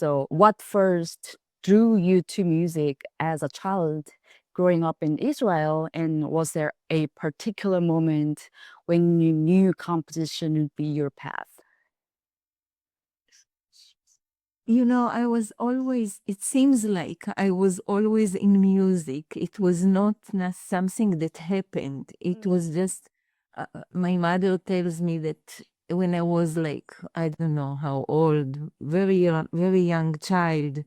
So what first drew you to music as a child growing up in Israel? And was there a particular moment when you knew composition would be your path? I was always, it seems like I was always in music. It was not something that happened. It was just, my mother tells me that when I was like, I don't know how old, very young child,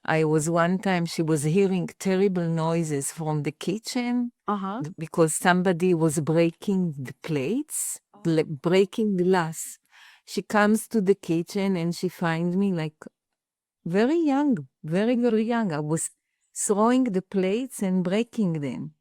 I was one time, she was hearing terrible noises from the kitchen because somebody was breaking the plates, breaking glass. She comes to the kitchen and she finds me like very young, very, very young. I was throwing the plates and breaking them.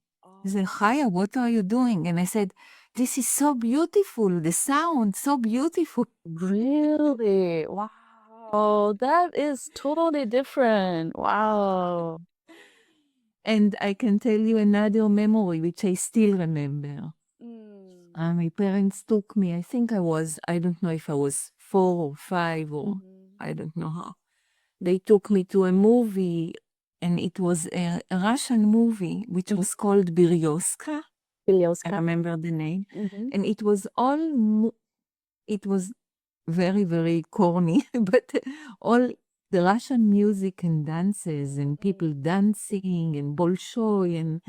She said, Chaya, what are you doing? And I said, this is so beautiful. The sound, so beautiful. Really? Wow. That is totally different. Wow. And I can tell you another memory, which I still remember. My parents took me, I think I don't know if I was 4 or 5 or I don't know how. They took me to a movie, and it was a Russian movie, which was called Biryoska. I remember the name. And it was it was very, very corny, but all the Russian music and dances and people dancing and Bolshoi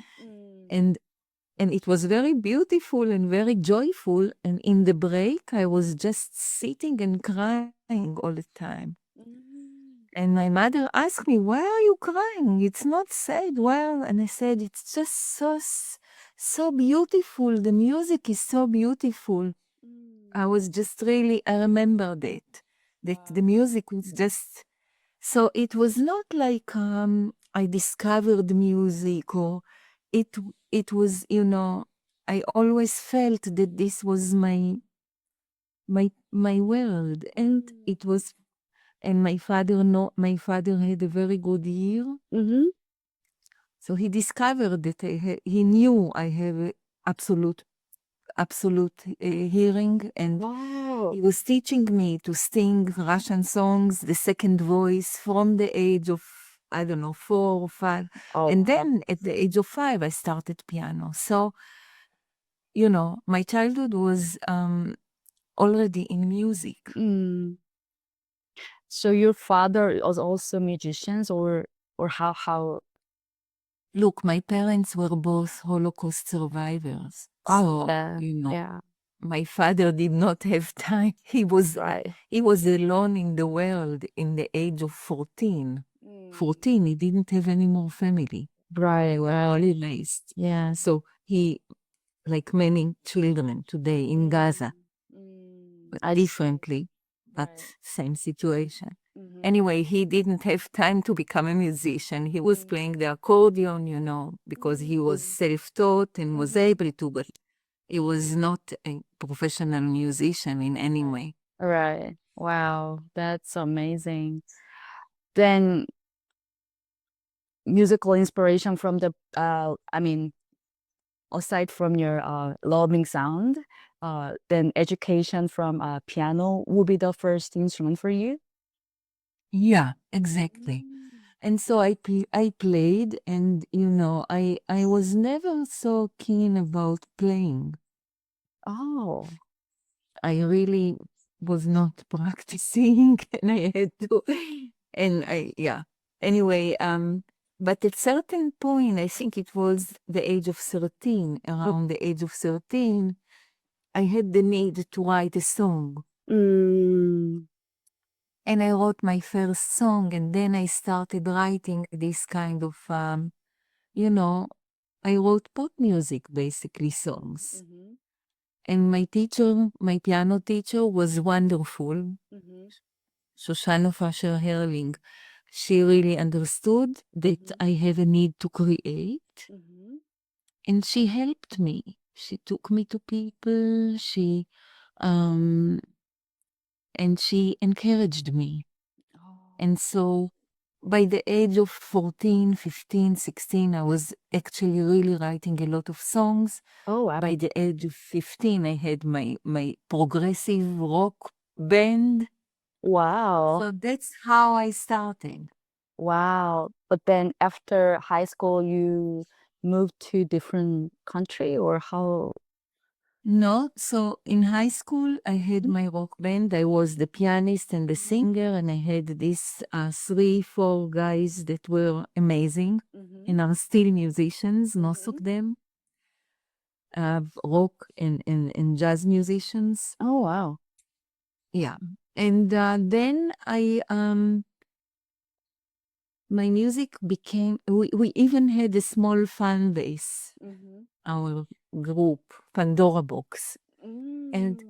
and it was very beautiful and very joyful. And in the break, I was just sitting and crying all the time. And my mother asked me, why are you crying? It's not sad. Well, and I said, it's just so beautiful. The music is so beautiful. I was just really, I remember that the music was just, so it was not like I discovered music or it was, I always felt that this was my world, and it was, and my father had a very good ear. So he discovered that he knew I have absolute hearing, and he was teaching me to sing Russian songs, the second voice, from the age of, I don't know, 4 or 5. And then at the age of 5, I started piano. So, my childhood was already in music. So your father was also musicians, or how? Look, my parents were both Holocaust survivors. So, Yeah. my father did not have time. He was alone in the world in the age of 14. 14, he didn't have any more family. Right. Well, he raised. Yeah, so he, like many children today in Gaza, but differently, but same situation. Anyway, he didn't have time to become a musician. He was playing the accordion, because he was self-taught and was able to, but he was not a professional musician in any way. Right. Wow, that's amazing. Then musical inspiration from the aside from your loving sound, then education from piano will be the first instrument for you? Yeah, exactly. And so I played, and I was never so keen about playing. Oh. I really was not practicing, and I had to, and Anyway, but at certain point, I think it was the age of 13, around the age of 13, I had the need to write a song. And I wrote my first song, and then I started writing this kind of, I wrote pop music, basically songs. And my piano teacher was wonderful, Shoshana Fasher-Herling. She really understood that I have a need to create, and she helped me. She took me to people, and she encouraged me. And so by the age of 14, 15, 16, I was actually really writing a lot of songs. Oh, wow. By the age of 15, I had my progressive rock band. Wow. So that's how I started. Wow. But then after high school, you moved to different country or how? No, so in high school, I had my rock band. I was the pianist and the singer, and I had these 3, 4 guys that were amazing and are still musicians, most of them, rock and jazz musicians. Oh, wow. Yeah. And then my music became, we even had a small fan base, our group, Pandora Box. And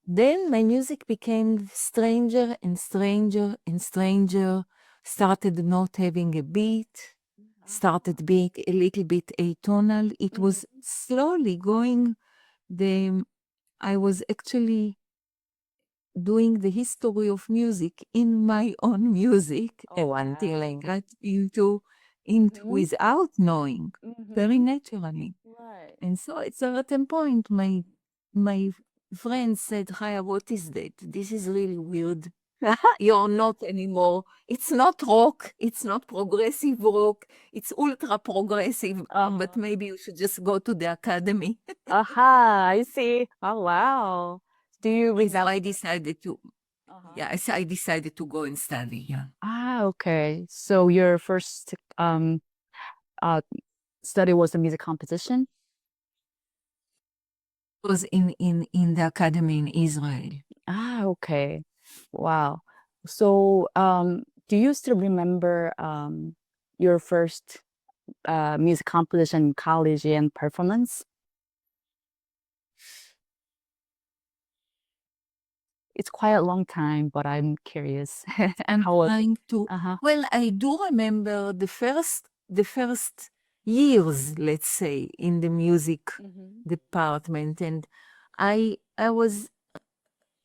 then my music became stranger and stranger and stranger, started not having a beat, started being a little bit atonal. It was slowly going, I was actually doing the history of music in my own music until I got into without knowing, very naturally. Right. And so at a certain point, my friend said, Chaya, what is that? This is really weird. You're not anymore. It's not rock. It's not progressive rock. It's ultra progressive. But maybe you should just go to the academy. Aha, I see. Oh, wow. Do you So remember? I decided to, I decided to go and study. Yeah. Ah, okay. So your first uh study was the music composition? It was in the academy in Israel. Ah, okay. Wow. So do you still remember your first music composition in college and performance? It's quite a long time, but I'm curious. I'm How was it? trying to, Uh-huh. well, I do remember the first years, let's say, in the music department. And I was,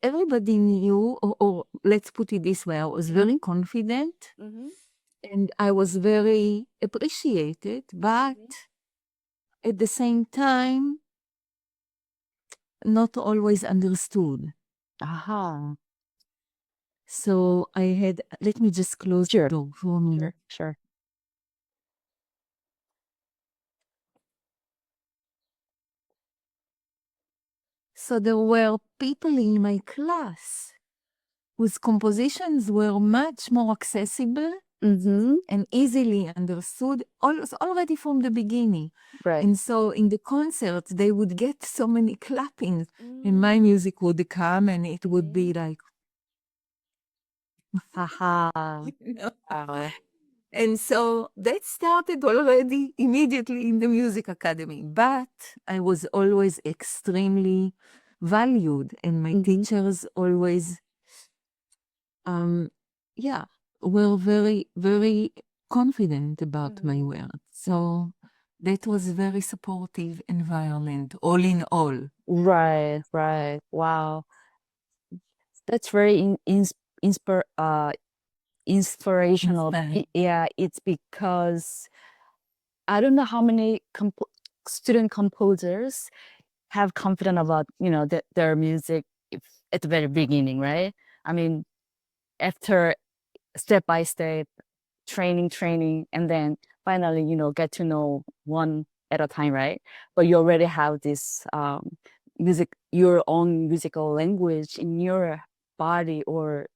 everybody knew, or let's put it this way, I was very confident and I was very appreciated, but at the same time, not always understood. Aha. So I had, let me just close Sure. the door for a minute. Sure. So there were people in my class whose compositions were much more accessible and easily understood already from the beginning. Right. And so in the concert, they would get so many clappings, and my music would come and it would be like, Haha. And so that started already immediately in the music academy. But I was always extremely valued, and my teachers always, were very, very confident about my work. So that was a very supportive environment, all in all. Right, right. Wow. That's very inspir inspirational. Inspiring. Yeah, it's because I don't know how many student composers have confidence about, their music at the very beginning, right? I mean, after step by step, training, and then finally, get to know one at a time, right? But you already have this your own musical language in your body or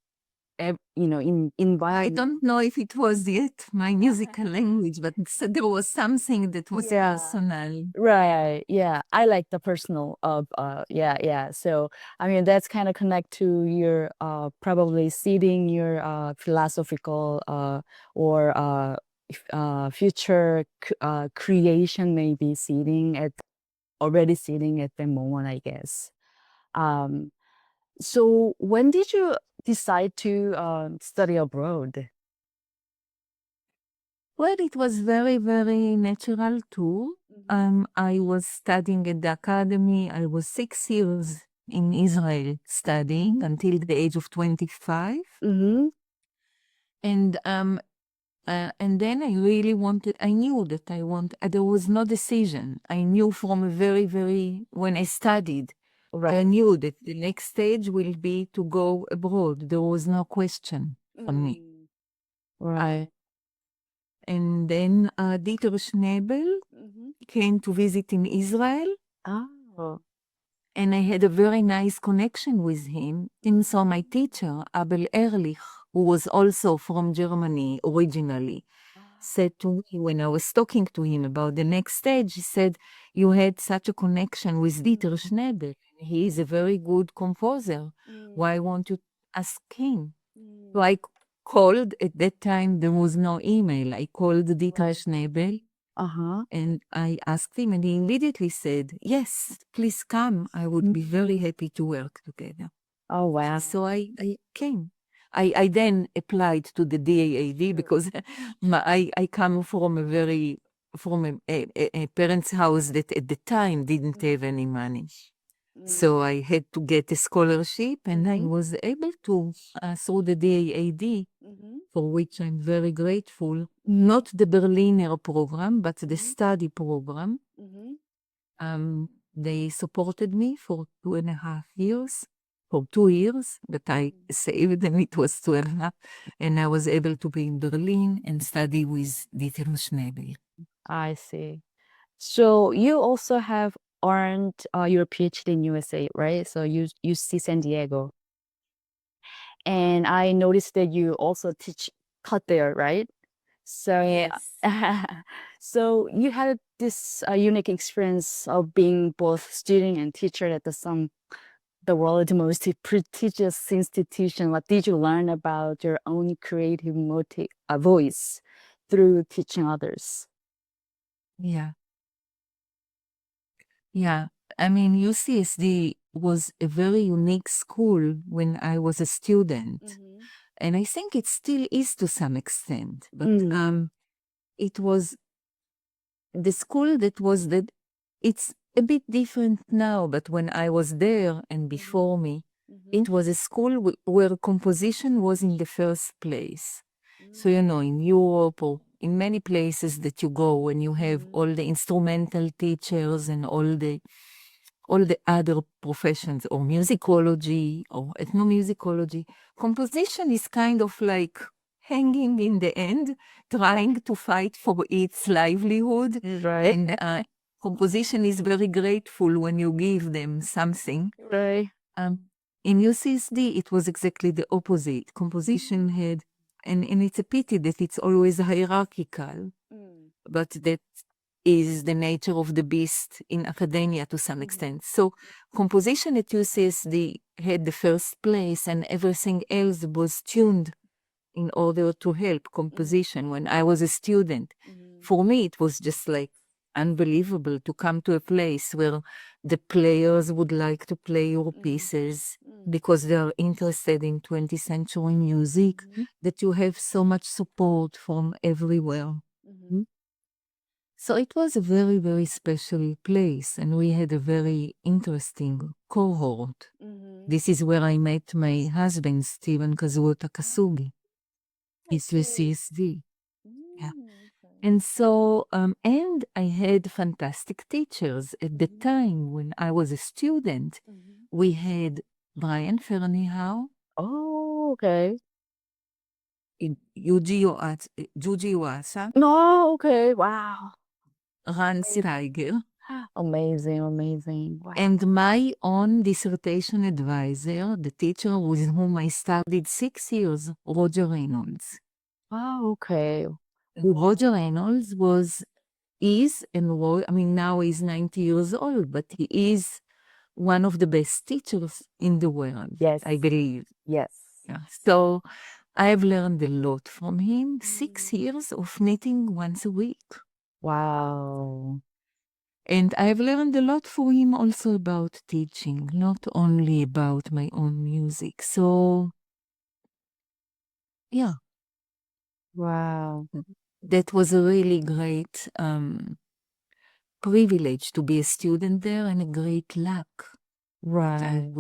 in I environment. don't know if it was yet my musical language, but there was something that was Yeah. personal. Right. Yeah. I like the personal of yeah. So I mean that's kind of connect to your probably seeding your philosophical or future creation maybe already seeding at the moment, I guess. Um so when did you decide to study abroad? Well, it was very, very natural too. I was studying at the academy. I was 6 years in Israel studying until the age of 25. Mm-hmm. And then I really wanted, I knew that there was no decision. I knew from a very, very, when I studied, I knew that the next stage will be to go abroad. There was no question for me. Right. And then Dieter Schnabel came to visit in Israel, Oh. and I had a very nice connection with him. And so my teacher, Abel Ehrlich, who was also from Germany originally, said to me when I was talking to him about the next stage, he said, "You had such a connection with Dieter Schnabel. He is a very good composer. Why won't you ask him?" So I called, at that time there was no email. I called Dieter Schnabel Uh-huh. and I asked him, and he immediately said, "Yes, please come. I would be very happy to work together." Oh, wow. So I came. I then applied to the DAAD because I come from a parents' house that at the time didn't have any money. So I had to get a scholarship, and I was able to, through the DAAD, for which I'm very grateful, not the Berliner program, but the study program. They supported me for 2.5 years, for 2 years, but I saved and it was 2.5. And I was able to be in Berlin and study with Dieter Schnabel. I see. So you also have earned your PhD in USA, right? So you UC San Diego. And I noticed that you also teach cut there, right? So Yes. so you had this unique experience of being both student and teacher at the world's most prestigious institution. What did you learn about your own creative voice through teaching others? Yeah. Yeah. I mean, UCSD was a very unique school when I was a student. And I think it still is to some extent. But it was the school it's a bit different now, but when I was there and before me, it was a school where composition was in the first place. So, in Europe or in many places that you go, when you have all the instrumental teachers and all the other professions, or musicology or ethnomusicology, composition is kind of like hanging in the end, trying to fight for its livelihood. Right. And composition is very grateful when you give them something. Right. In UCSD, it was exactly the opposite. Composition had, and it's a pity that it's always hierarchical, but that is the nature of the beast in academia to some extent. So composition at UCSD had the first place, and everything else was tuned in order to help composition. When I was a student, for me, it was just like unbelievable to come to a place where the players would like to play your pieces because they are interested in 20th century music, that you have so much support from everywhere. So it was a very, very special place, and we had a very interesting cohort. This is where I met my husband, Stephen Kazuo Takasugi. It's the CSD. Yeah. And so, and I had fantastic teachers. At the time when I was a student, we had Brian Fernihau, Oh, okay. Juji Wasa, No, okay. Wow. Ran Steiger, Amazing, amazing. Wow. and my own dissertation advisor, the teacher with whom I studied 6 years, Roger Reynolds. Oh, okay. Roger Reynolds now he's 90 years old, but he is one of the best teachers in the world, Yes. I believe. Yes. Yeah. So I've learned a lot from him. 6 years of knitting once a week. Wow. And I've learned a lot from him also about teaching, not only about my own music. So, yeah. Wow. That was a really great privilege to be a student there, and a great luck. Right.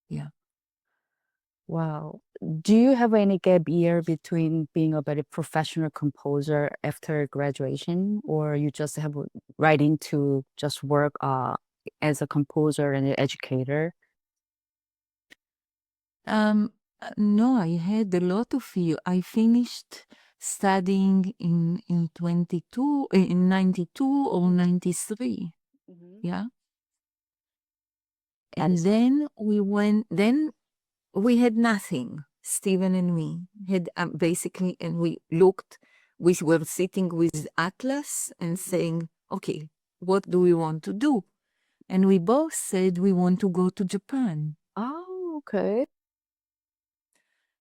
Yeah. Wow. Do you have any gap year between being a very professional composer after graduation, or you just have right into just work as a composer and an educator? No, I had a lot of fear. I finished studying in 92 or 93. Yeah. And then we had nothing. Stephen and me had basically, and we were sitting with Atlas and saying, okay, what do we want to do? And we both said we want to go to Japan. Oh, okay.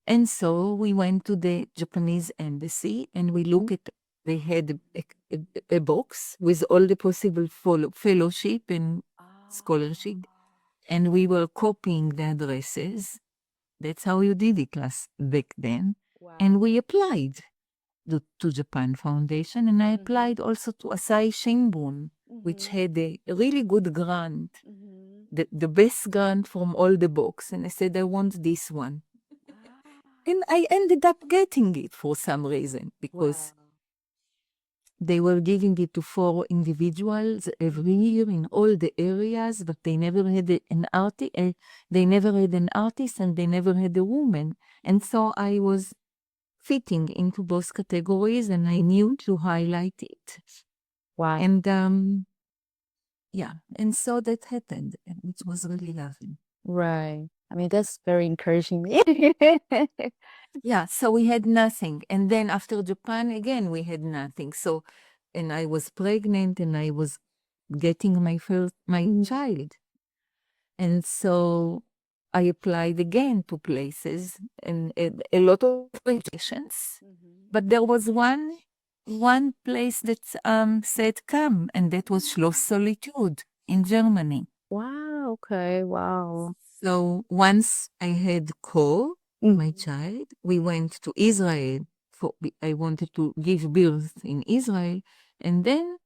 And so we went to the Japanese embassy and we looked at, they had a box with all the possible fellowship and scholarship. And we were copying the addresses. That's how you did it back then. Wow. And we applied to Japan Foundation. And I applied also to Asahi Shimbun, which had a really good grant, the best grant from all the books. And I said, I want this one. And I ended up getting it for some reason because they were giving it to 4 individuals every year in all the areas, but they never had an artist. They never had an artist, and they never had a woman. And so I was fitting into both categories, and I knew to highlight it. Wow. And yeah, and so that happened, and it was really lovely. Right. I mean, that's very encouraging me. Yeah, so we had nothing. And then after Japan, again, we had nothing. So, and I was pregnant and I was getting my child. And so I applied again to places and a lot of rejections. But there was one place that said come, and that was Schloss Solitude in Germany. Wow, okay, wow. So once I had Ko, my child, we went to Israel. I wanted to give birth in Israel. And then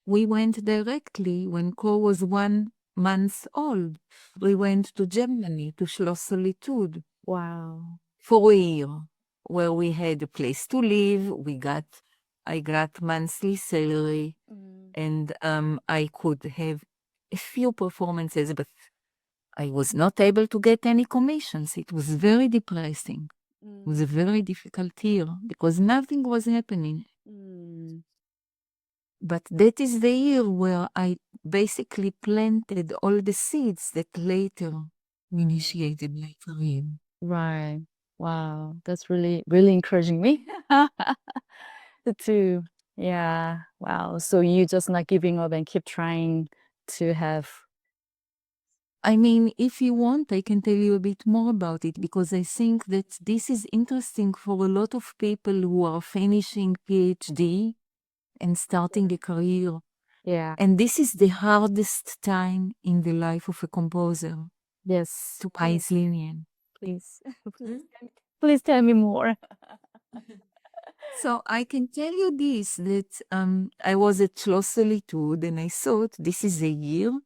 we went directly, when Ko was 1 month old, we went to Germany, to Schloss Solitude. Wow. For a year, where we had a place to live. I got monthly salary, and I could have a few performances, but I was not able to get any commissions. It was very depressing. It was a very difficult year because nothing was happening. But that is the year where I basically planted all the seeds that later initiated my career. Right. Wow. That's really, really encouraging me too. Yeah. Wow. So you just not giving up and keep trying to have. I mean, if you want, I can tell you a bit more about it because I think that this is interesting for a lot of people who are finishing PhD and starting a career. Yeah. And this is the hardest time in the life of a composer. Yes. To Paisinian. Please. Please tell me more. So I can tell you this, that I was at Schloss Solitude and I thought this is a year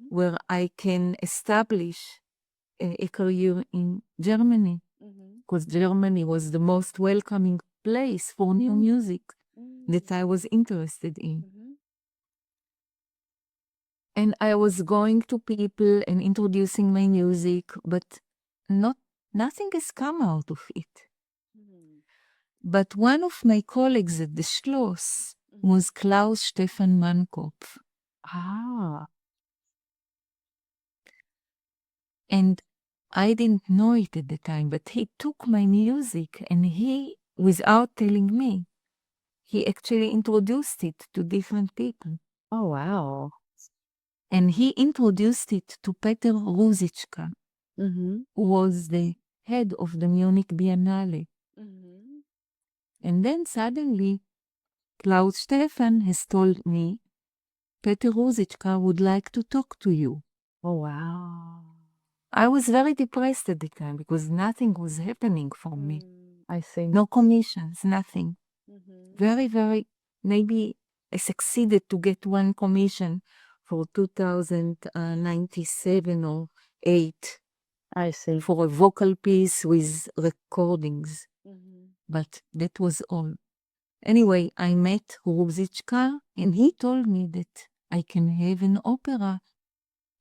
where I can establish a career in Germany, because Germany was the most welcoming place for new music that I was interested in. And I was going to people and introducing my music, but nothing has come out of it. But one of my colleagues at the Schloss was Klaus Stefan Mannkopf. Ah. And I didn't know it at the time, but he took my music and he, without telling me, he actually introduced it to different people. Oh, wow. And he introduced it to Peter Ruzicka, who was the head of the Munich Biennale. And then suddenly, Klaus Stefan has told me, Peter Ruzicka would like to talk to you. Oh, wow. I was very depressed at the time because nothing was happening for me. I think. No commissions, nothing. Very, very, maybe I succeeded to get one commission for 2097 or 8. I see. For a vocal piece with recordings. But that was all. Anyway, I met Ruzicka and he told me that I can have an opera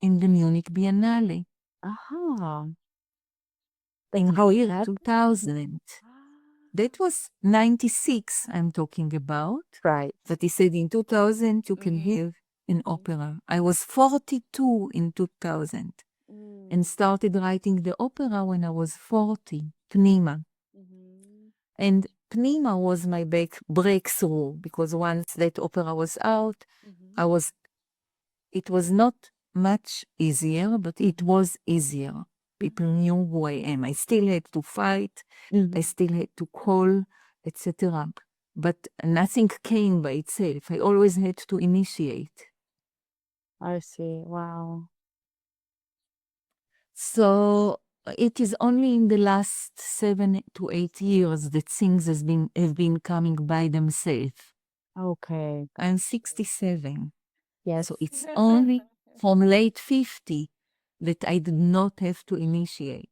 in the Munich Biennale Aha. in How year? 2000. That was 96 I'm talking about. Right. But he said in 2000 you can hear an opera. I was 42 in 2000 and started writing the opera when I was 40, Pnima. And Pnima was my breakthrough because once that opera was out, it was not much easier, but it was easier. People knew who I am. I still had to fight. I still had to call, etc. But nothing came by itself. I always had to initiate. I see. Wow. So it is only in the last 7 to 8 years that things have been coming by themselves. Okay. I'm 67. Yes. So it's only from late 50 that I did not have to initiate.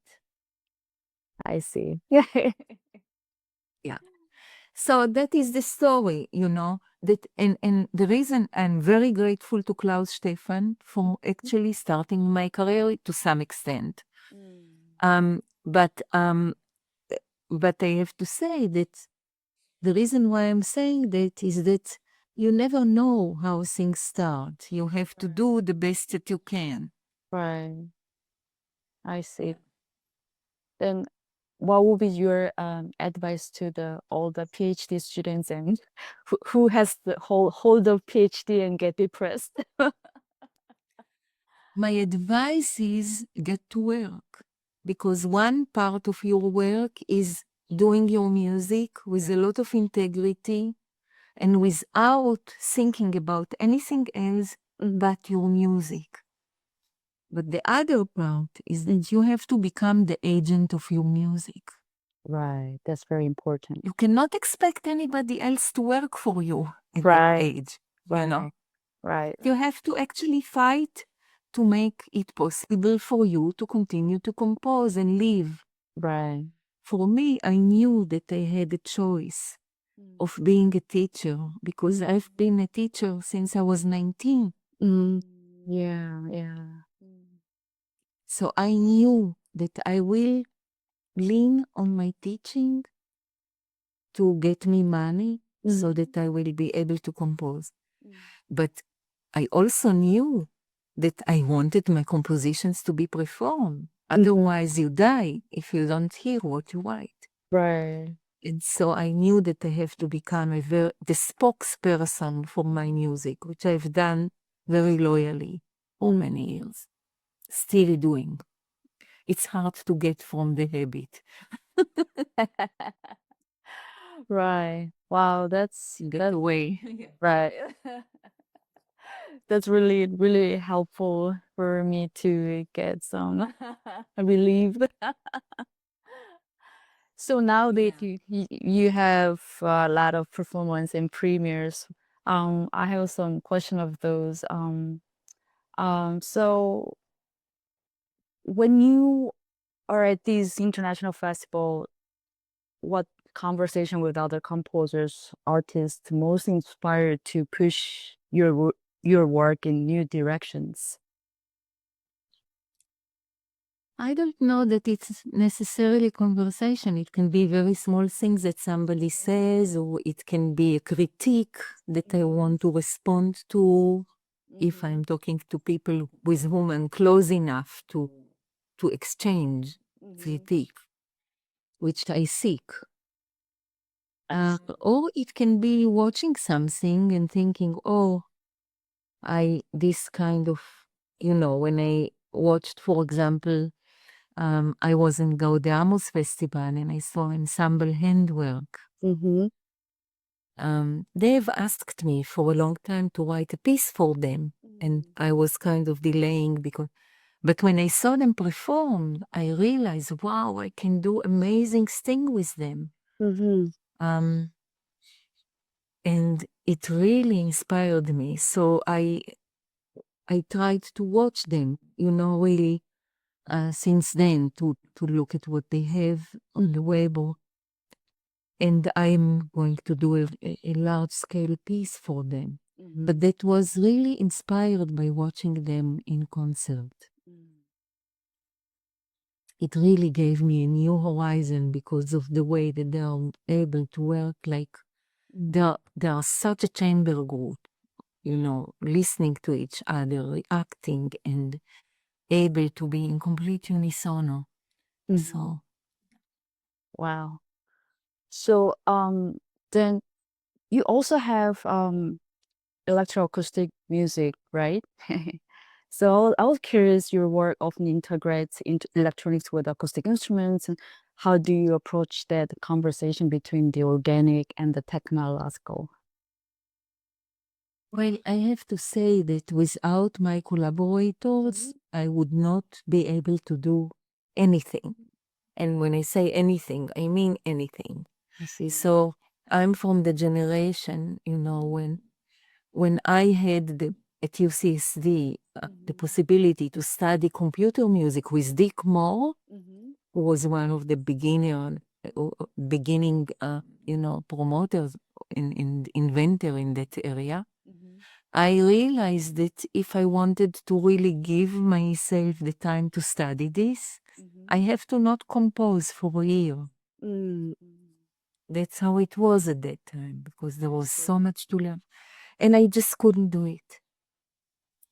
I see. Yeah. So that is the story, that and the reason I'm very grateful to Klaus Stefan for actually starting my career to some extent. But I have to say that the reason why I'm saying that is that you never know how things start. You have to do the best that you can. Right. I see. Then what would be your advice to all the PhD students and who has the hold of PhD and get depressed? My advice is get to work, because one part of your work is doing your music with a lot of integrity and without thinking about anything else but your music. But the other part is that you have to become the agent of your music. Right. That's very important. You cannot expect anybody else to work for you at that age. Right. You have to actually fight to make it possible for you to continue to compose and live. Right. For me, I knew that I had a choice of being a teacher because I've been a teacher since I was 19. Yeah. So I knew that I will lean on my teaching to get me money so that I will be able to compose. But I also knew that I wanted my compositions to be performed. Otherwise, you die if you don't hear what you write. Right. And so I knew that I have to become the spokesperson for my music, which I've done very loyally for many years. Still doing. It's hard to get from the habit. Right. Wow, that's Get away. right. That's really, really helpful for me to get some relief. So now that you have a lot of performance and premieres, I have some question of those. So when you are at these international festival, what conversation with other composers, artists most inspired to push your work in new directions? I don't know that it's necessarily conversation. It can be very small things that somebody says, or it can be a critique that I want to respond to if I'm talking to people with whom I'm close enough to exchange critique, which I seek. Or it can be watching something and thinking, oh, this kind of, when I watched, for example, I was in Gaudeamus Festival and I saw ensemble handwork. They've asked me for a long time to write a piece for them, and I was kind of delaying but when I saw them perform, I realized, wow, I can do amazing things with them. And it really inspired me. So I tried to watch them, really since then to look at what they have on the web. And I'm going to do a large scale piece for them. but that was really inspired by watching them in concert. It really gave me a new horizon because of the way that they are able to work. Like they are such a chamber group, listening to each other, reacting, and able to be in complete unisono. So wow. So then you also have electroacoustic music, right? So I was curious, your work often integrates into electronics with acoustic instruments. And how do you approach that conversation between the organic and the technological? well, I have to say that without my collaborators, I would not be able to do anything. And when I say anything, I mean anything. I see. So I'm from the generation, when I had at UCSD the possibility to study computer music with Dick Moore, who was one of the beginning, promoters inventor in that area. I realized that if I wanted to really give myself the time to study this, I have to not compose for a year. That's how it was at that time, because there was so much to learn. And I just couldn't do it.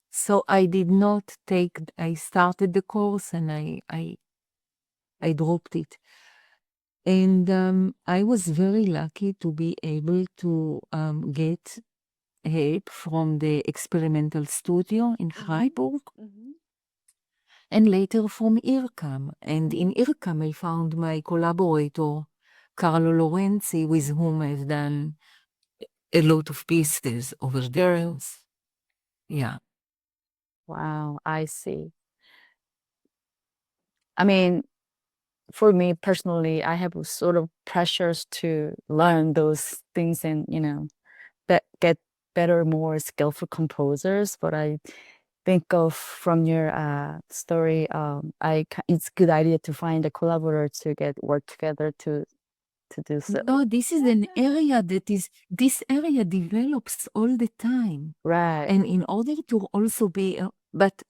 So I did not I started the course and I dropped it. And I was very lucky to be able to get help from the experimental studio in Freiburg, and later from IRCAM. And in IRCAM, I found my collaborator, Carlo Lorenzi, with whom I've done a lot of pieces over the years. Yeah. Wow, I see. I mean, for me personally, I have sort of pressures to learn those things and, get better, more skillful composers. But I think of from your story, it's a good idea to find a collaborator to get work together to do so. No, this is an area this area develops all the time. Right. And in order to also be, but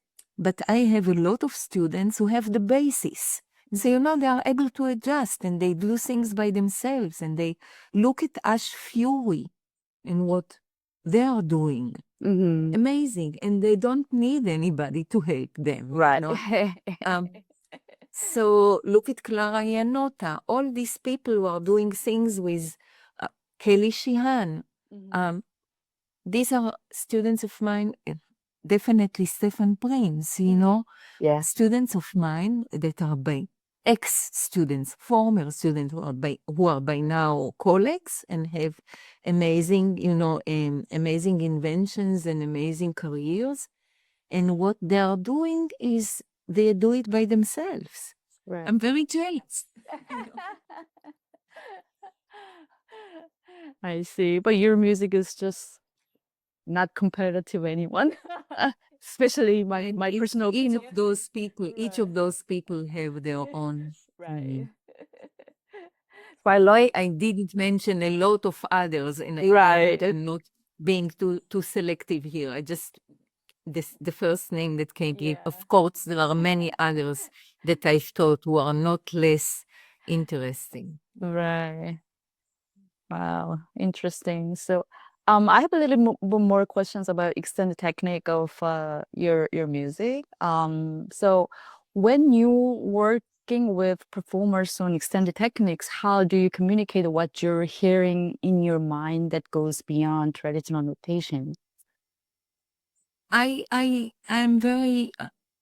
I have a lot of students who have the basis. So, they are able to adjust and they do things by themselves and they look at Ash Fury and what they are doing. Amazing. And they don't need anybody to help them. Right. So look at Clara Yanota. All these people who are doing things with Kelly Sheehan. These are students of mine, definitely Stefan Prince, Yeah. students of mine that are by ex-students, former students who are by now colleagues and have amazing, amazing inventions and amazing careers. And what they are doing is they do it by themselves. Right. I'm very jealous. I see. But your music is just not competitive to anyone. Especially my personal Each opinion. of those people have their own. Right. I didn't mention a lot of others, and I'm not being too selective here. I just the first name that came in. Of course, there are many others that I thought were not less interesting. Right. Wow, interesting. So, I have a little more questions about extended technique of your music. So when you working with performers on extended techniques, how do you communicate what you're hearing in your mind that goes beyond traditional notation? I'm very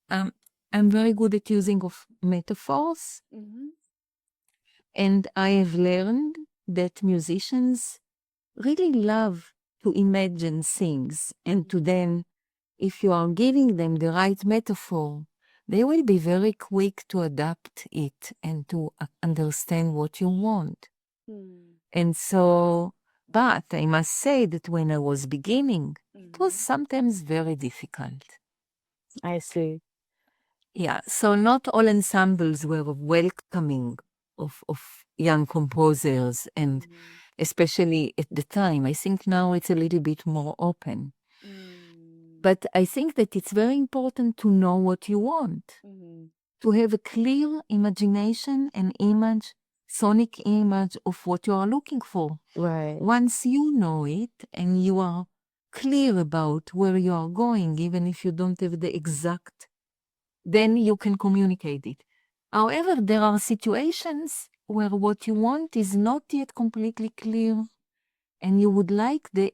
I'm very good at using of metaphors, and I have learned that musicians really love to imagine things, and to then, if you are giving them the right metaphor, they will be very quick to adapt it and to understand what you want. And so, but I must say that when I was beginning, it was sometimes very difficult. I see. Yeah, so not all ensembles were welcoming of young composers, and especially at the time. I think now it's a little bit more open. But I think that it's very important to know what you want, to have a clear imagination and image, sonic image of what you are looking for. Right. Once you know it and you are clear about where you are going, even if you don't have the exact, then you can communicate it. However, there are situations where what you want is not yet completely clear and you would like the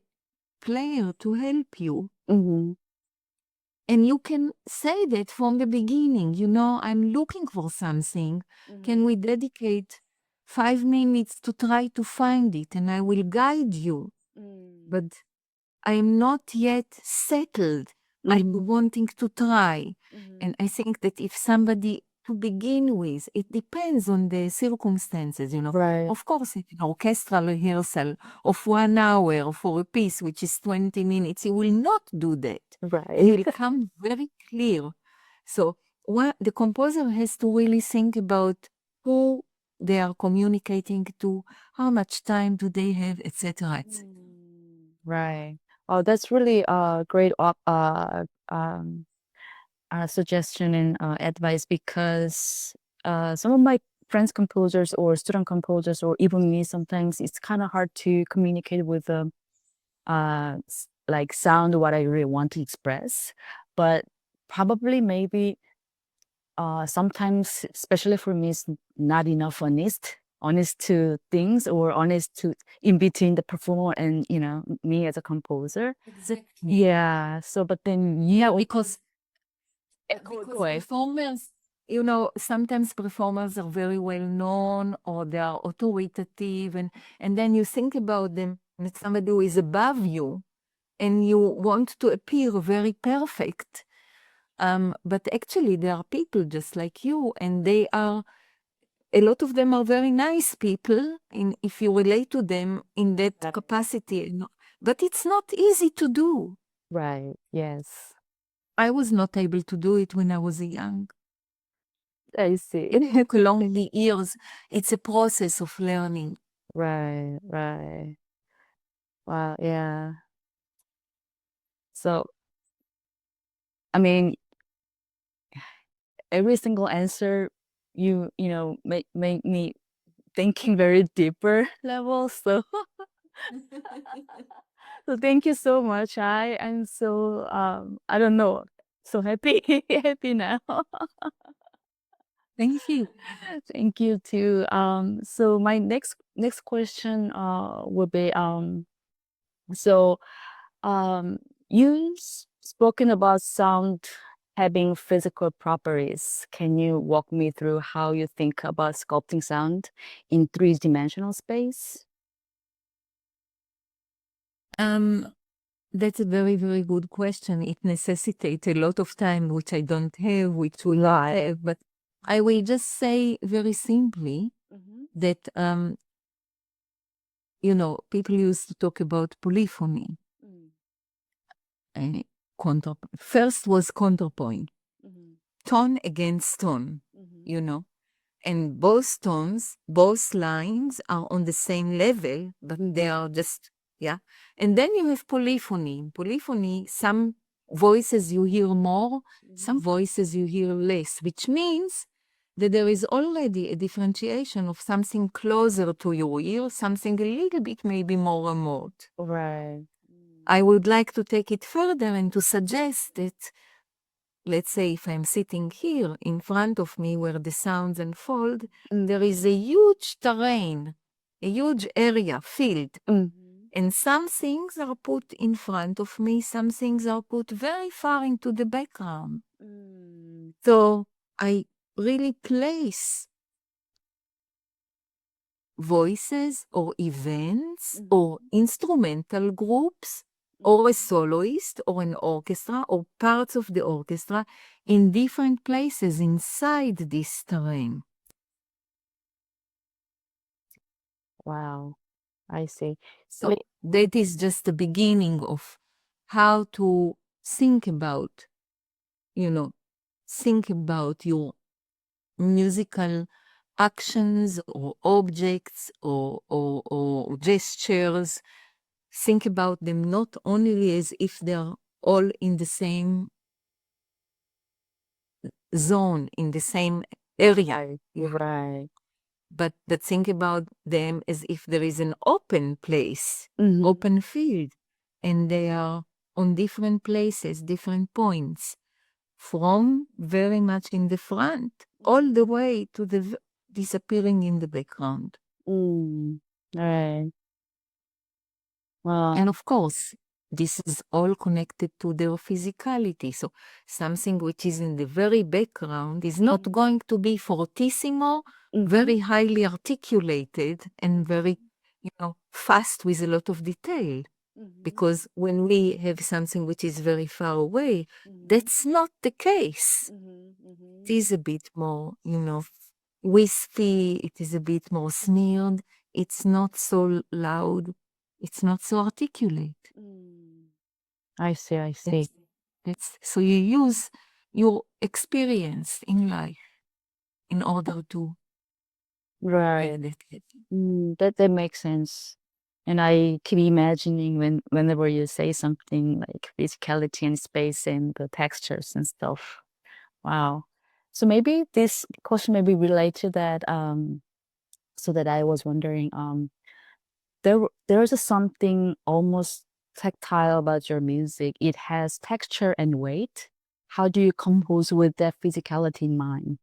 player to help you. And you can say that from the beginning, I'm looking for something. Can we dedicate 5 minutes to try to find it and I will guide you? But I'm not yet settled. I'm wanting to try. And I think that if somebody to begin with, it depends on the circumstances, Right. Of course, if an orchestral rehearsal of 1 hour for a piece, which is 20 minutes, he will not do that. Right. He will come very clear. So the composer has to really think about who they are communicating to, how much time do they have, etc. etc. Right. Oh, that's really a great suggestion and advice, because some of my friends composers or student composers or even me, sometimes it's kind of hard to communicate with the like sound what I really want to express. But probably maybe sometimes, especially for me, it's not enough honest to things, or honest to in between the performer and me as a composer. Exactly. Yeah. So, but then Because go ahead. performers, sometimes performers are very well known or they are authoritative, and then you think about them and somebody who is above you and you want to appear very perfect. But actually there are people just like you, and a lot of them are very nice people if you relate to them in that capacity. But it's not easy to do. Right. Yes. I was not able to do it when I was young. I see. It took long years. It's a process of learning. Right. Right. Wow. Yeah. So, I mean, every single answer make me thinking very deeper levels. So, so thank you so much. I'm so I don't know, so happy happy now. Thank you. Thank you too. So my next question will be so you spoken about sound having physical properties. Can you walk me through how you think about sculpting sound in three-dimensional space? That's a very, very good question. It necessitates a lot of time, which I don't have, which will have, but I will just say very simply that, people used to talk about polyphony. And first was counterpoint, tone against tone, and both tones, both lines are on the same level, but they are just, yeah. And then you have polyphony. Polyphony, some voices you hear more, some voices you hear less, which means that there is already a differentiation of something closer to your ear, something a little bit maybe more remote. Right. I would like to take it further and to suggest that, let's say if I'm sitting here in front of me where the sounds unfold, there is a huge terrain, a huge area, field. And some things are put in front of me, some things are put very far into the background. So I really place voices or events or instrumental groups or a soloist or an orchestra or parts of the orchestra in different places inside this terrain. Wow. I see. So that is just the beginning of how to think about, think about your musical actions or objects or gestures. Think about them not only as if they're all in the same zone, in the same area, Right. but think about them as if there is an open place, Mhm. open field, and they are on different places, different points, from very much in the front all the way to the disappearing in the background. Right. Wow. And of course, this is all connected to their physicality. So something which is in the very background is not going to be fortissimo, very highly articulated and very, fast with a lot of detail. Because when we have something which is very far away, that's not the case. It is a bit more, wispy, it is a bit more smeared, it's not so loud, it's not so articulate. I see. So you use your experience in life in order to Right. add it. That makes sense. And I keep imagining whenever you say something like physicality and space and the textures and stuff. Wow. So maybe this question may be related to that. So that I was wondering, there's something almost tactile about your music. It has texture and weight. How do you compose with that physicality in mind?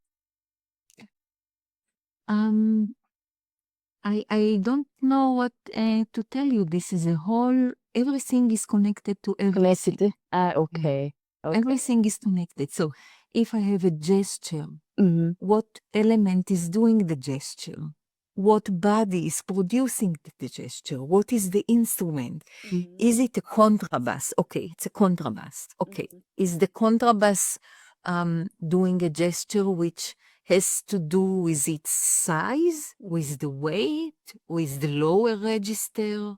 I don't know what to tell you. This is everything is connected to everything. Connected? Okay. Everything is connected. So if I have a gesture, Mhm. what element is doing the gesture? What body is producing the gesture? What is the instrument? Is it a contrabass? Okay, it's a contrabass. Okay. Is the contrabass doing a gesture which has to do with its size, with the weight, with the lower register?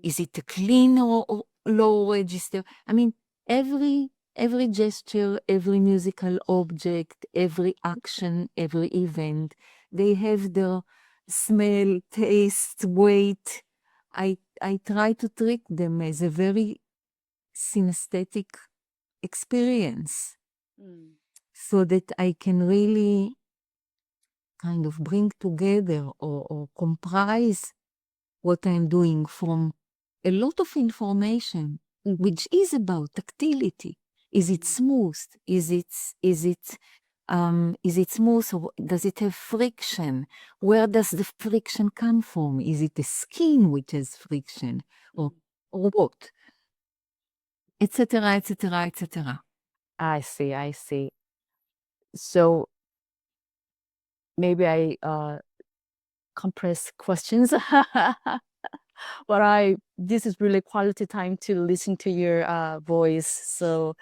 Is it a clean or low register? I mean, every gesture, every musical object, every action, every event, they have their smell, taste, weight. I try to treat them as a very synesthetic experience so that I can really kind of bring together or comprise what I'm doing from a lot of information, which is about tactility. Is it smooth? Is it smooth or does it have friction? Where does the friction come from? Is it the skin which has friction or what? Etc., etc., etc. I see. So maybe I compress questions. But this is really quality time to listen to your voice. So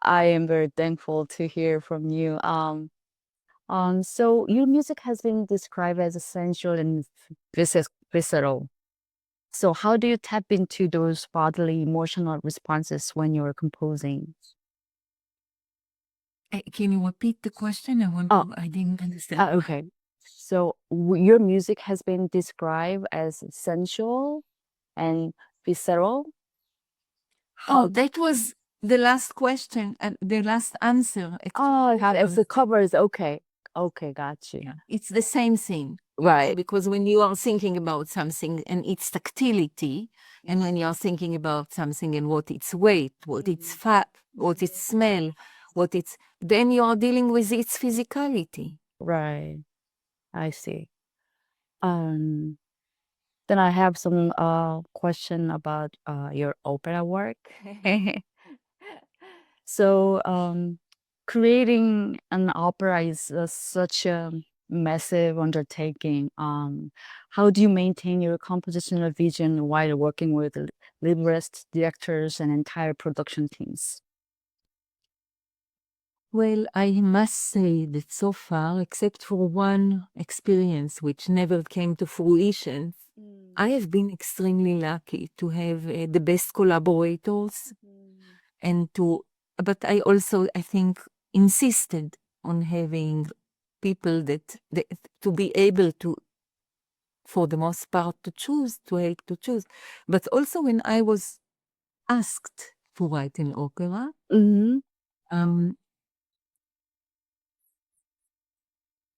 I am very thankful to hear from you. So your music has been described as essential and visceral. So how do you tap into those bodily emotional responses when you're composing? Can you repeat the question? I didn't understand. Okay. So your music has been described as sensual and visceral. Oh, that was the last question and the last answer. Oh, it's the covers. Okay. Okay, got you. Yeah. It's the same thing. Right. Because when you are thinking about something and its tactility, and when you are thinking about something and what its weight, what its fat, what its smell, then you are dealing with its physicality. Right. I see. Then I have some question about your opera work. So creating an opera is such a massive undertaking. How do you maintain your compositional vision while working with librettists, directors, and entire production teams? Well, I must say that so far, except for one experience which never came to fruition, I have been extremely lucky to have the best collaborators but I also, I think, insisted on having people that to be able to, for the most part, to help to choose. But also when I was asked to write an opera,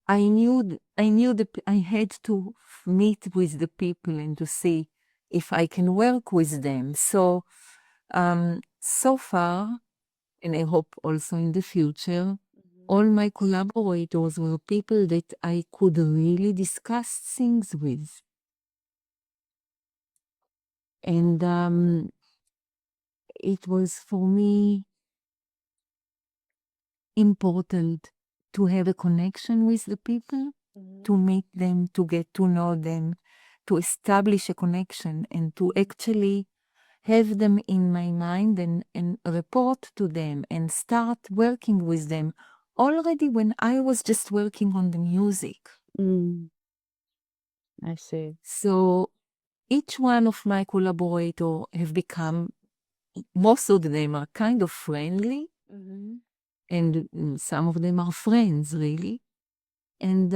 I knew I had to meet with the people and to see if I can work with them. So, so far, and I hope also in the future, all my collaborators were people that I could really discuss things with. And it was for me important to have a connection with the people, to meet them, to get to know them, to establish a connection, and to actually have them in my mind and report to them and start working with them already when I was just working on the music. I see. So each one of my collaborators have become, most of them are kind of friendly, and some of them are friends, really. And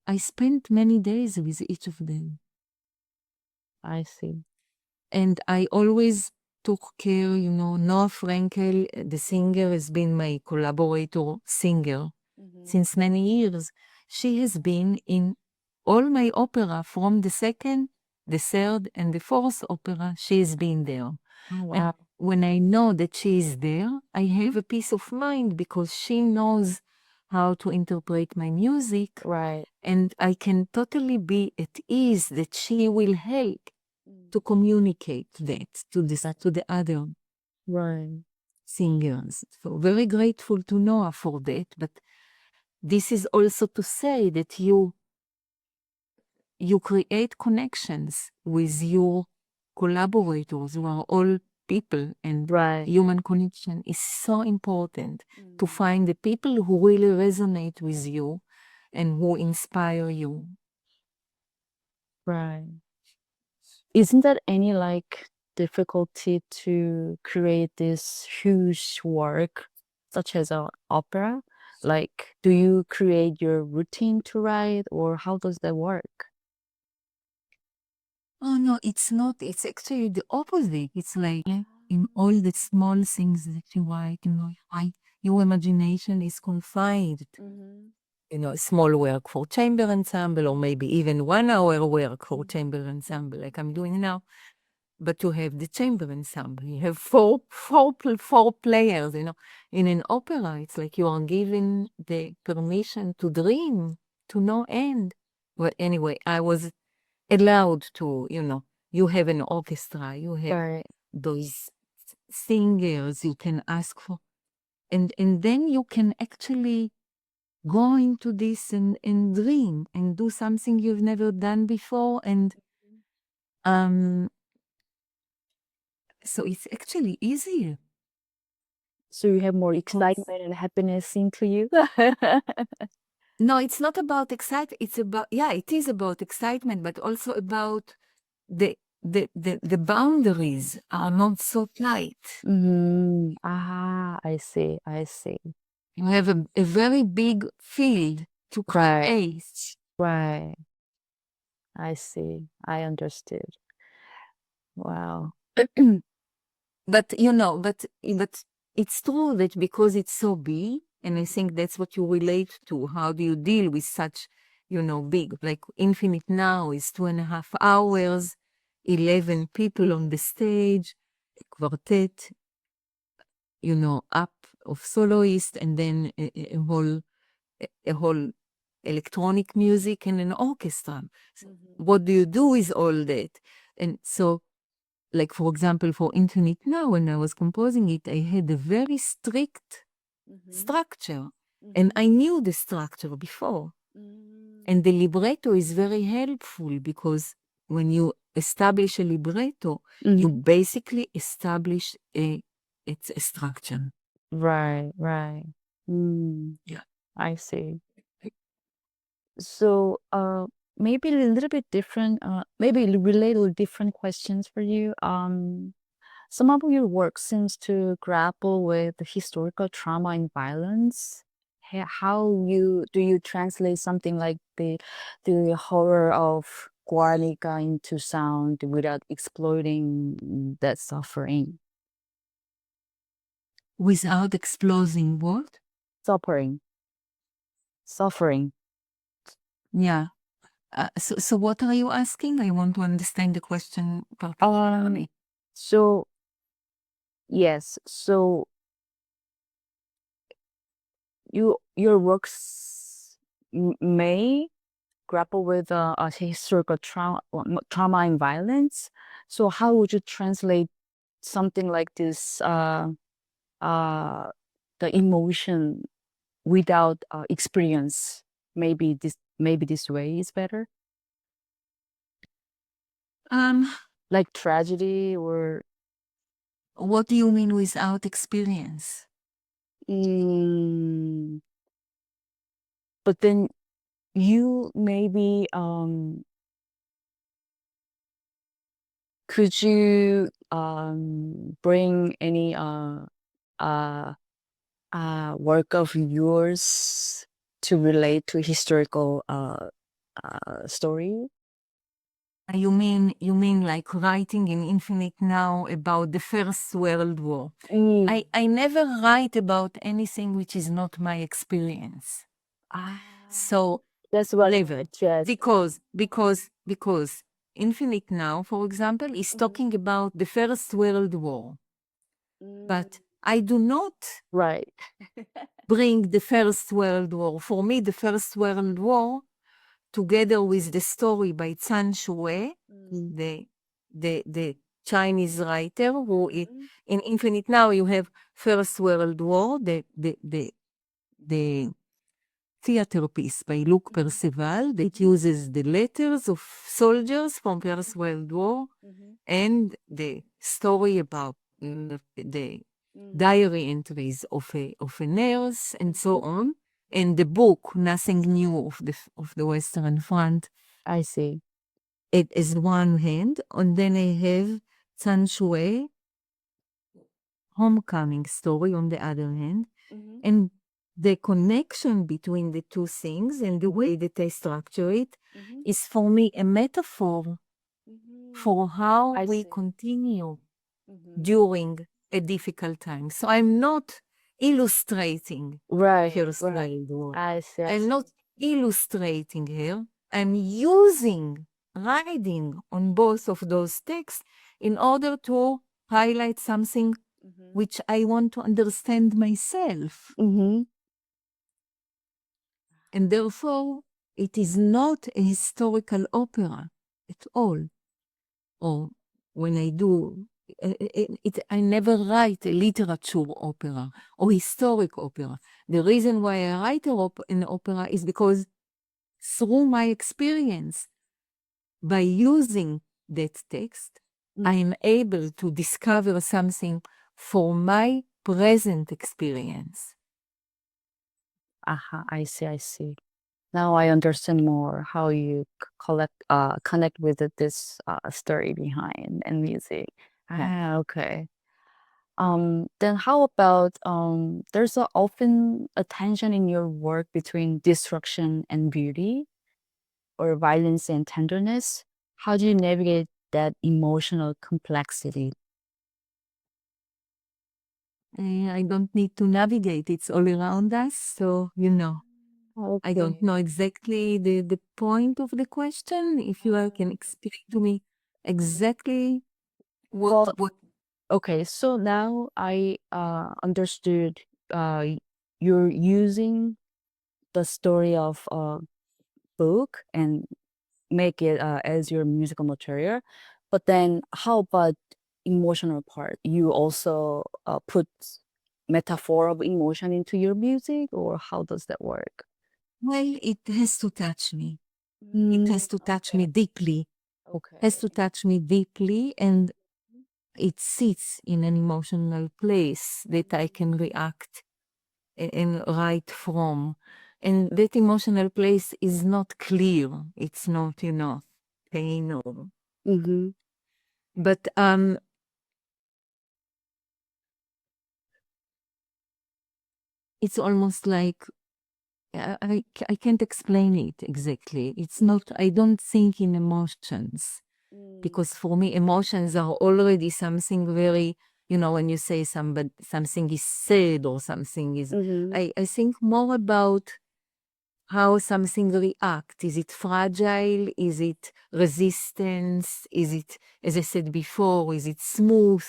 I spent many days with each of them. I see. And I always took care, Noah Frankel, the singer, has been my collaborator singer since many years. She has been in all my opera from the second, the third, and the fourth opera. She has been there. Oh, wow. And when I know that she is there, I have a peace of mind because she knows how to interpret my music. Right. And I can totally be at ease that she will help to communicate that to the other singers. So very grateful to Noah for that. But this is also to say that you create connections with your collaborators who are all people, and human connection is so important to find the people who really resonate with you and who inspire you. Right. Isn't there any difficulty to create this huge work such as an opera? Do you create your routine to write, or how does that work? Oh no, it's not. It's actually the opposite. It's like in all the small things that you write, your imagination is confined. Small work for chamber ensemble, or maybe even 1 hour work for chamber ensemble, like I'm doing now. But you have the chamber ensemble. You have four players. In an opera, it's like you are given the permission to dream to no end. Well, anyway, I was allowed to, you have an orchestra, you have those singers you can ask for, and then you can actually go into this and dream and do something you've never done before, and so it's actually easier. So you have more excitement and happiness into you? No, it's not about excitement. It's about, it is about excitement, but also about the boundaries are not so tight. I see. You have a very big field to create. Right. I see. I understood. Wow. But it's true that because it's so big, and I think that's what you relate to. How do you deal with such, big, like Infinite Now is 2.5 hours, 11 people on the stage, a quartet, up of soloist, and then a whole electronic music and an orchestra. What do you do with all that? And so, like, for example, for Infinite Now, when I was composing it, I had a very strict structure, and I knew the structure before. And the libretto is very helpful because when you establish a libretto, you basically establish it's a structure. Right. Yeah. I see. So, maybe a little bit different, maybe related different questions for you. Some of your work seems to grapple with the historical trauma and violence. how do you translate something like the horror of Guernica into sound without exploiting that suffering? Without exploding what? Suffering. Suffering. Yeah. So what are you asking? I want to understand the question particularly. So yes, so your works may grapple with a historical trauma and violence. So how would you translate something like this, uh, the emotion without experience? Maybe this way is better. Um, Like tragedy or what do you mean without experience? mm, but then you maybe could you bring any uh work of yours to relate to historical story? You mean like writing in Infinite Now about the First World War? Mm. I never write about anything which is not my experience. Ah, So that's what never. just Because Infinite Now, for example, is talking about the First World War. But I do not right. bring the First World War. For me, the First World War, together with the story by Zhang Shuwei, the Chinese writer, in Infinite Now you have First World War, the theater piece by Luc Perceval that uses the letters of soldiers from First World War and the story about the diary entries of a nurse and so on, and the book Nothing New of the Western Front. I see. It is one hand, and then I have Zhang Shuwei Homecoming story on the other hand, and the connection between the two things and the way that I structure it is for me a metaphor for how I we see. continue during a difficult time. So I'm not illustrating Right, First right. World War. I see. I I'm see. not illustrating here. I'm using riding on both of those texts in order to highlight something which I want to understand myself. Mm-hmm. And therefore, it is not a historical opera at all. Or when I do, I never write a literature opera or historic opera. The reason why I write an opera is because through my experience, by using that text, I am able to discover something for my present experience. Aha, I see. I see. Now I understand more how you connect with this story behind and music. Yeah. Ah, okay. Then how about there's often a tension in your work between destruction and beauty or violence and tenderness. How do you navigate that emotional complexity? I don't need to navigate. It's all around us. So, I don't know exactly the point of the question. If you can explain to me exactly Well, what okay, so now I understood you're using the story of a book and make it as your musical material. But then how about emotional part? You also put metaphor of emotion into your music, or how does that work? well, it has to touch me. It has to touch me deeply. Okay. Has to touch me deeply, and it sits in an emotional place that I can react and write from. And that emotional place is not clear. It's not, pain or. Mm-hmm. But it's almost like I can't explain it exactly. It's not, I don't think in emotions. Because for me, emotions are already something very, when you say something is sad or something is, I think more about how something reacts. Is it fragile? Is it resistance? Is it, as I said before, is it smooth?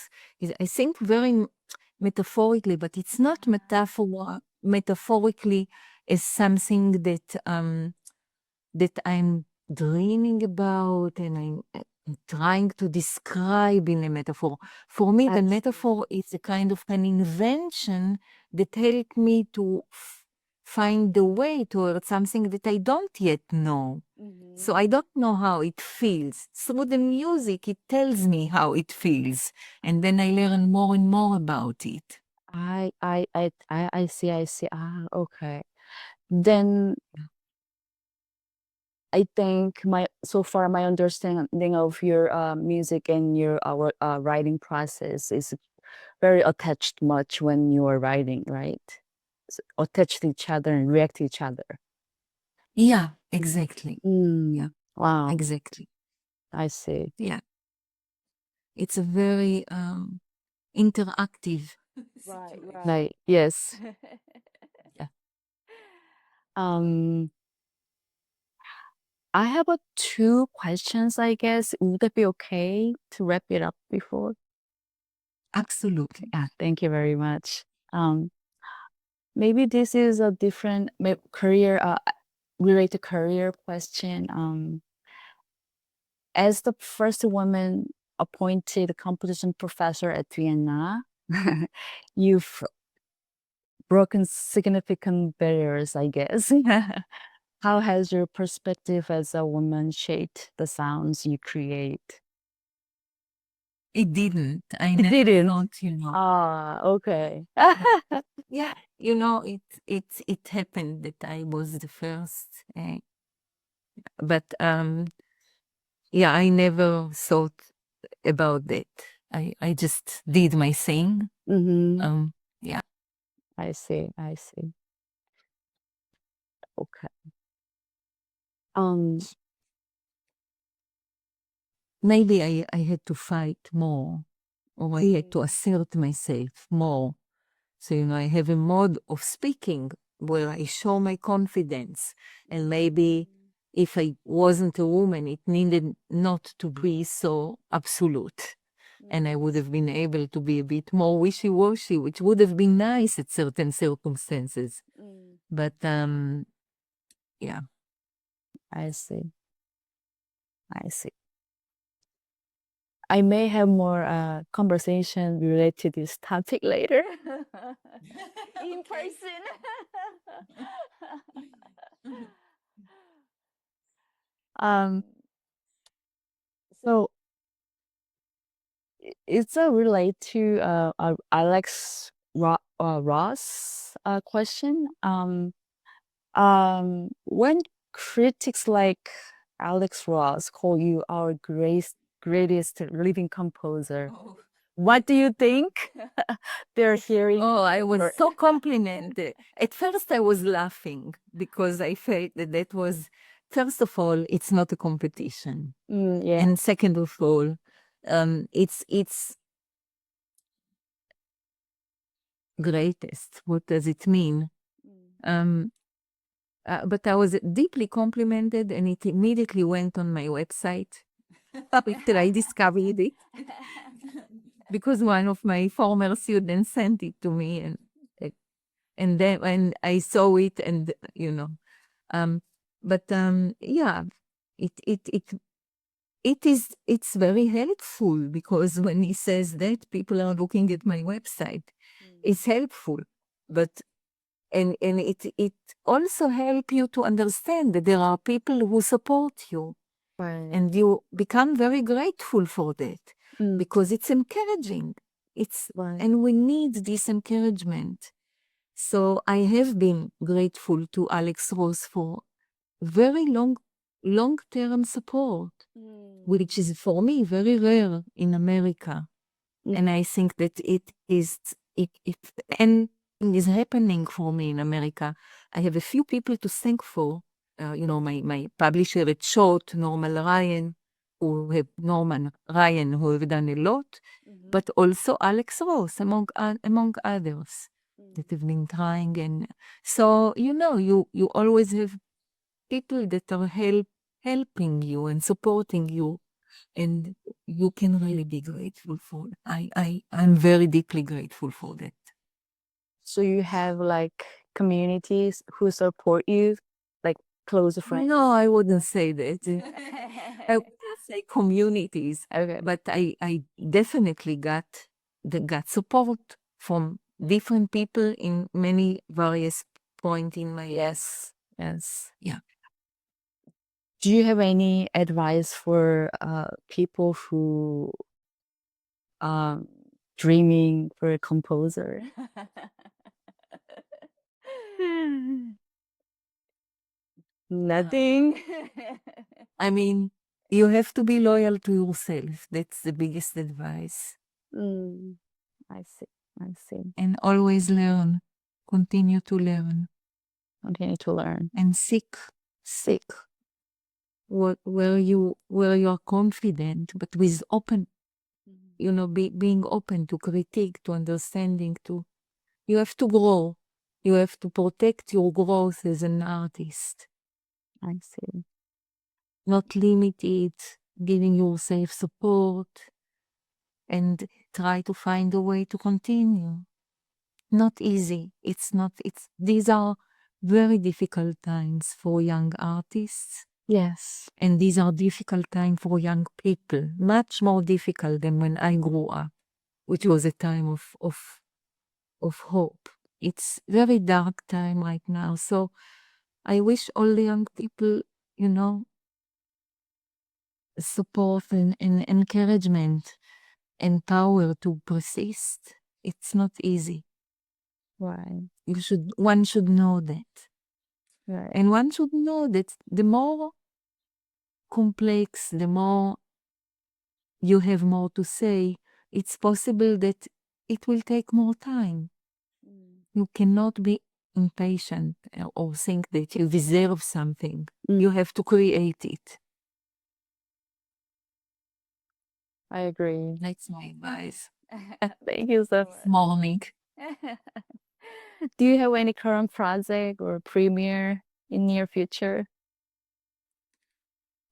I think very metaphorically, but it's not metaphorically as something that I'm dreaming about and I'm trying to describe in a metaphor. For me, the metaphor is a kind of an invention that helped me to find the way toward something that I don't yet know. So I don't know how it feels. Through the music, it tells me how it feels. And then I learn more and more about it. I see, I see. Okay. Then I think so far my understanding of your music and your writing process is very attached much when you are writing, right? Attached to each other and react to each other. Yeah, exactly. Yeah. Wow. Exactly. I see. Yeah. It's a very interactive Right. Right. Yes. Yeah. I have 2 questions, I guess. Would that be okay to wrap it up before? Absolutely. Yeah, thank you very much. Maybe this is a different career related career question. As the first woman appointed composition professor at Vienna, you've broken significant barriers, I guess. How has your perspective as a woman shaped the sounds you create? It didn't. I It never didn't. thought. Okay. Yeah, it happened that I was the first, but yeah, I never thought about that. I just did my thing. Yeah. I see. I see. Okay. Um, Maybe I had to fight more, or I had to assert myself more. So, I have a mode of speaking where I show my confidence. And maybe if I wasn't a woman, it needed not to be so absolute. And I would have been able to be a bit more wishy-washy, which would have been nice at certain circumstances. But yeah. I see. I see. I may have more conversation related to this topic later. In person. um, so it's a relate to Alex Ross question. When critics like Alex Ross call you our greatest living composer, what do you think they're hearing? Oh, I was so complimented. At first, I was laughing because I felt that was, first of all, it's not a competition. Yeah. And second of all, it's greatest. What does it mean? But I was deeply complimented, and it immediately went on my website after I discovered it, because one of my former students sent it to me, and then when I saw it, and but yeah, it's very helpful, because when he says that people are looking at my website, it's helpful, but and it also help you to understand that there are people who support you, Right. and you become very grateful for that, because it's encouraging. Right. And we need this encouragement. So I have been grateful to Alex Ross for very long-term support, which is for me very rare in America. And I think that if anything is happening for me in America, I have a few people to thank for. My publisher at Short, Norman Ryan, who have done a lot, but also Alex Ross, among others that have been trying. And so, you always have people that are helping you and supporting you, and you can really be grateful for it. I'm very deeply grateful for that. So you have like communities who support you, like close friends? No, I wouldn't say that. I would say communities. Okay. But I definitely got support from different people in many various points in my Yes. yeah. Do you have any advice for people who dreaming for a composer? Nothing. I mean, you have to be loyal to yourself. That's the biggest advice. I see. And always learn. Continue to learn. Continue to learn. And seek where you are confident, but with open, being open to critique, to understanding, you have to grow. You have to protect your growth as an artist. I see. Not limit it, giving yourself support, and try to find a way to continue. Not easy. These are very difficult times for young artists. Yes. And these are difficult times for young people, much more difficult than when I grew up, which was a time of hope. It's very dark time right now. So I wish all the young people, support and encouragement and power to persist. It's not easy. Right. One should know that. Right. And one should know that the more complex, the more you have more to say, it's possible that it will take more time. You cannot be impatient or think that you deserve something. You have to create it. I agree. That's my advice. Thank you so much. Morning. Do you have any current project or premiere in near future?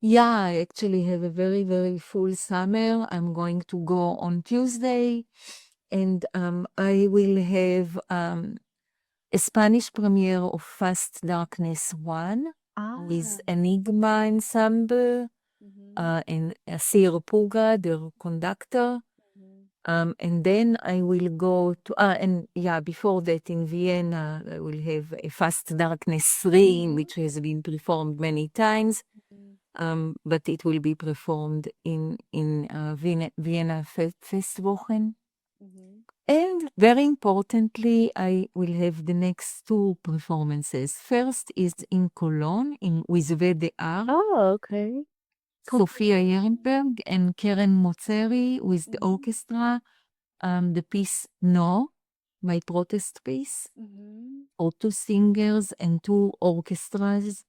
Yeah, I actually have a very, very full summer. I'm going to go on Tuesday, and I will have a Spanish premiere of Fast Darkness 1 with Enigma Ensemble and Sir Puga, the conductor. And then I will go to, before that in Vienna, I will have a Fast Darkness 3, which has been performed many times. But it will be performed in Vienna Festwochen. And very importantly, I will have the next two performances. First is in Cologne with VDR. Oh, okay. Sophia Ehrenberg and Keren Motzeri with the orchestra. The piece No, my protest piece, for two singers and two orchestras.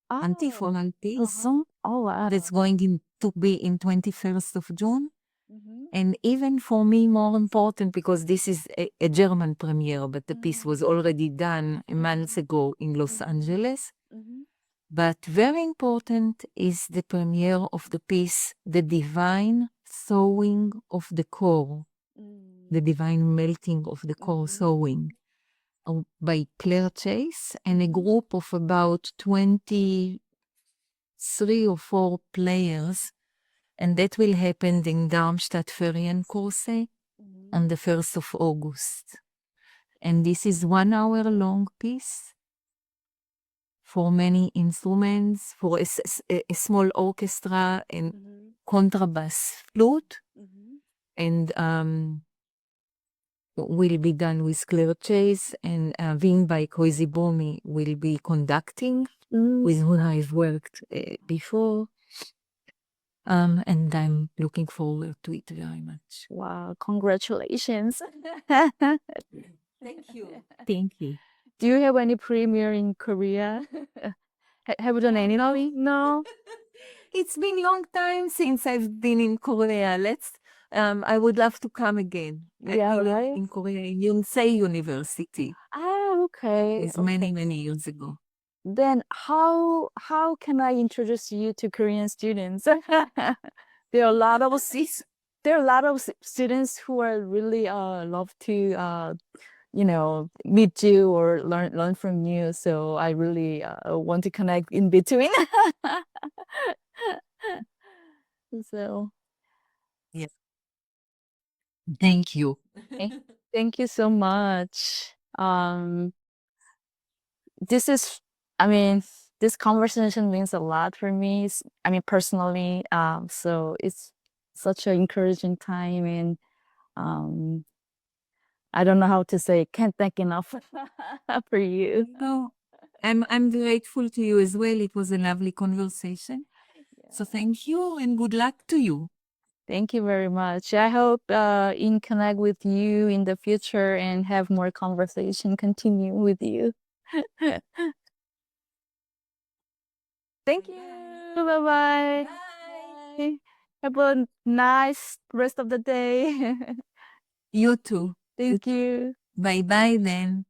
Antiphonal piece. Oh, wow. That's going to be in 21st of June. And even for me, more important, because this is a German premiere, but the piece was already done a month ago in Los Angeles. But very important is the premiere of the piece, The Divine Thawing of the Core, The Divine Melting of the Core Thawing, by Claire Chase and a group of about 23 or 4 players. And that will happen in Darmstadt Ferienkurse on the 1st of August. And this is 1 hour long piece for many instruments, for a small orchestra and contrabass flute. And will be done with Claire Chase, and Vin by Koizibomi will be conducting, with whom I've worked before. And I'm looking forward to it very much. Wow, congratulations. Thank you. Thank you. Do you have any premiere in Korea? Have you done anything? No? It's been long time since I've been in Korea. I would love to come again. Yeah, right? In Korea, in Yonsei University. Ah, okay. It was Okay. many years ago. Then how can I introduce you to Korean students? There are a lot of there are a lot of students who are really love to meet you or learn from you. So I really want to connect in between. So Yes. Thank you. eh, thank you so much. This is, I mean, this conversation means a lot for me. I mean, personally. So it's such an encouraging time, and um, I don't know how to say. Can't thank enough for you. No, I'm grateful to you as well. It was a lovely conversation. So thank you and good luck to you. Thank you very much. I hope in connect with you in the future and have more conversation continue with you. Thank you. Bye-bye. Bye. Have a nice rest of the day. You too. Thank you. Bye bye then.